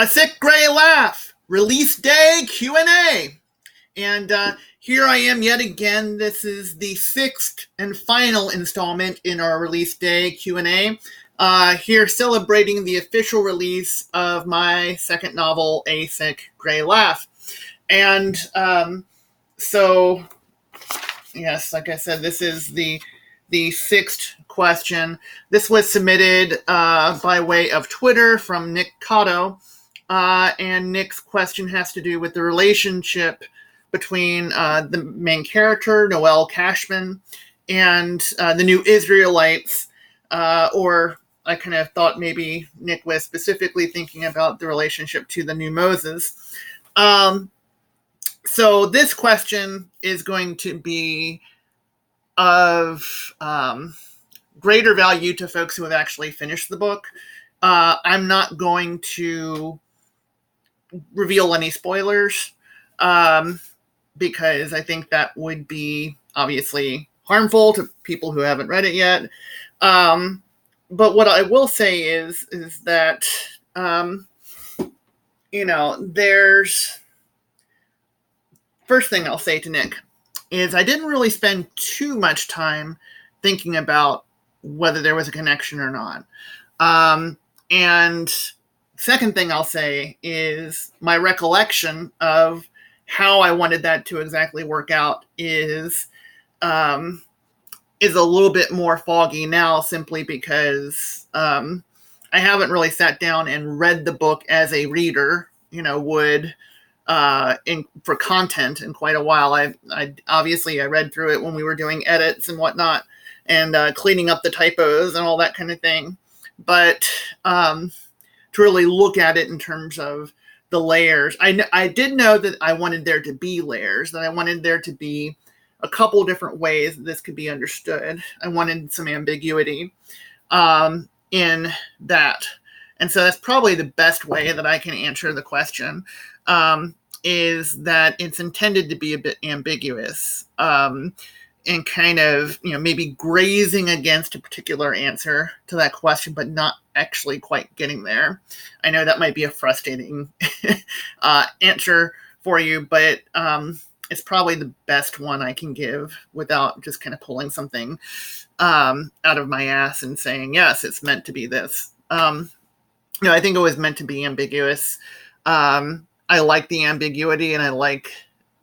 A Sick Gray Laugh, release day Q&A. And here I am yet again. This is the sixth and final installment in our release day Q&A. Here celebrating the official release of my second novel, A Sick Gray Laugh. And so, yes, like I said, this is the sixth question. This was submitted by way of Twitter from Nick Cotto. And Nick's question has to do with the relationship between the main character, Noelle Cashman, and the new Israelites, or I kind of thought maybe Nick was specifically thinking about the relationship to the new Moses. So this question is going to be of greater value to folks who have actually finished the book. I'm not going to reveal any spoilers because I think that would be obviously harmful to people who haven't read it yet. But what I will say is that, there's... First thing I'll say to Nick is I didn't really spend too much time thinking about whether there was a connection or not. And second thing I'll say is my recollection of how I wanted that to exactly work out is a little bit more foggy now, simply because I haven't really sat down and read the book as a reader, would for content in quite a while. I obviously I read through it when we were doing edits and whatnot, and cleaning up the typos and all that kind of thing. But to really look at it in terms of the layers, I did know that I wanted there to be layers, that I wanted there to be a couple different ways that this could be understood. I wanted some ambiguity in that. And so that's probably the best way that I can answer the question, is that it's intended to be a bit ambiguous, and kind of, maybe grazing against a particular answer to that question, but not actually quite getting there. I know that might be a frustrating answer for you, but it's probably the best one I can give without just kind of pulling something out of my ass and saying, yes, it's meant to be this. I think it was meant to be ambiguous. I like the ambiguity, and I like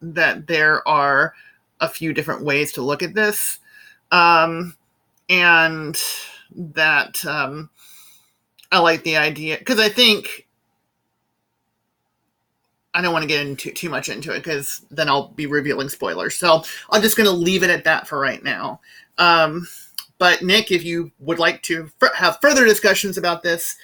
that there are a few different ways to look at this. And that I like the idea, because I think I don't want to get into too much into it, because then I'll be revealing spoilers. So I'm just going to leave it at that for right now. But Nick, if you would like to have further discussions about this,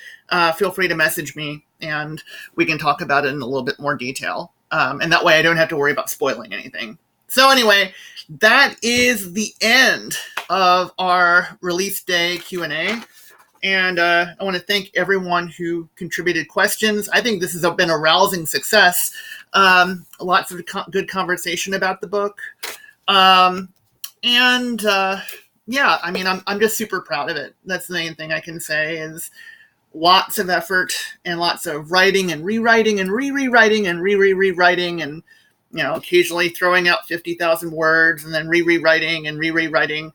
feel free to message me, and we can talk about it in a little bit more detail. And that way I don't have to worry about spoiling anything. So anyway, that is the end of our release day Q&A. And I want to thank everyone who contributed questions. I think this has been a rousing success. Lots of good conversation about the book. Yeah, I mean, I'm just super proud of it. That's the main thing I can say, is lots of effort and lots of writing and rewriting and rewriting and rewriting, and occasionally throwing out 50,000 words and then rewriting and rewriting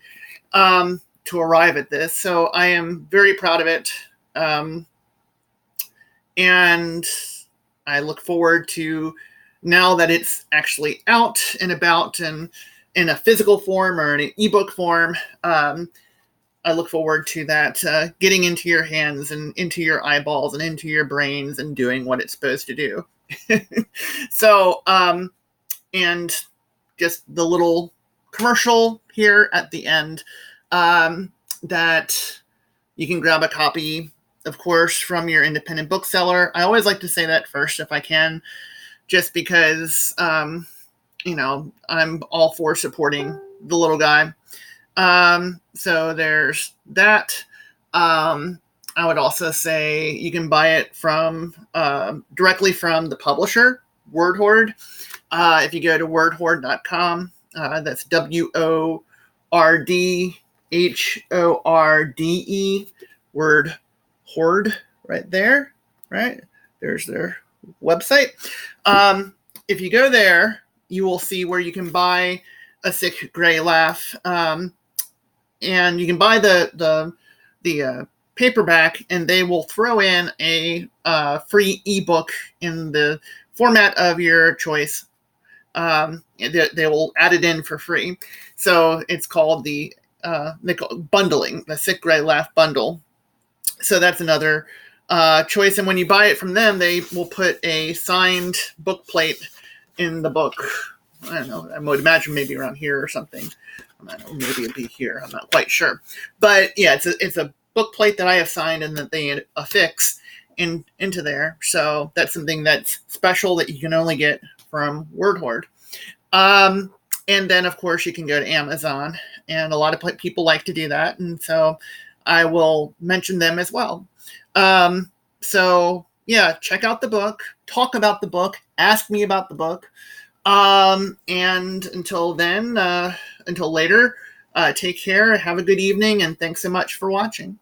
to arrive at this. So I am very proud of it, and I look forward to, now that it's actually out and about and in a physical form or in an ebook form, I look forward to that getting into your hands and into your eyeballs and into your brains and doing what it's supposed to do. So, and just the little commercial here at the end, that you can grab a copy, of course, from your independent bookseller. I always like to say that first if I can, just because, I'm all for supporting the little guy. So there's that. I would also say you can buy it from directly from the publisher, Word Horde. If you go to wordhorde.com, that's WORDHORDE, Word Horde, right there, right? There's their website. If you go there, you will see where you can buy A Sick Gray Laugh, and you can buy the paperback, and they will throw in a free ebook in the format of your choice. They will add it in for free. So it's called the bundling, the Sick Gray Laugh bundle. So that's another choice. And when you buy it from them, they will put a signed book plate in the book. I don't know. I would imagine maybe around here or something. I don't know, maybe it'd be here. I'm not quite sure. But yeah, it's a book plate that I have signed and that they affix into there. So that's something that's special that you can only get from Word Horde. And then, of course, you can go to Amazon. And a lot of people like to do that. And so I will mention them as well. So, yeah, check out the book. Talk about the book. Ask me about the book. And until then, until later, take care, have a good evening, and thanks so much for watching.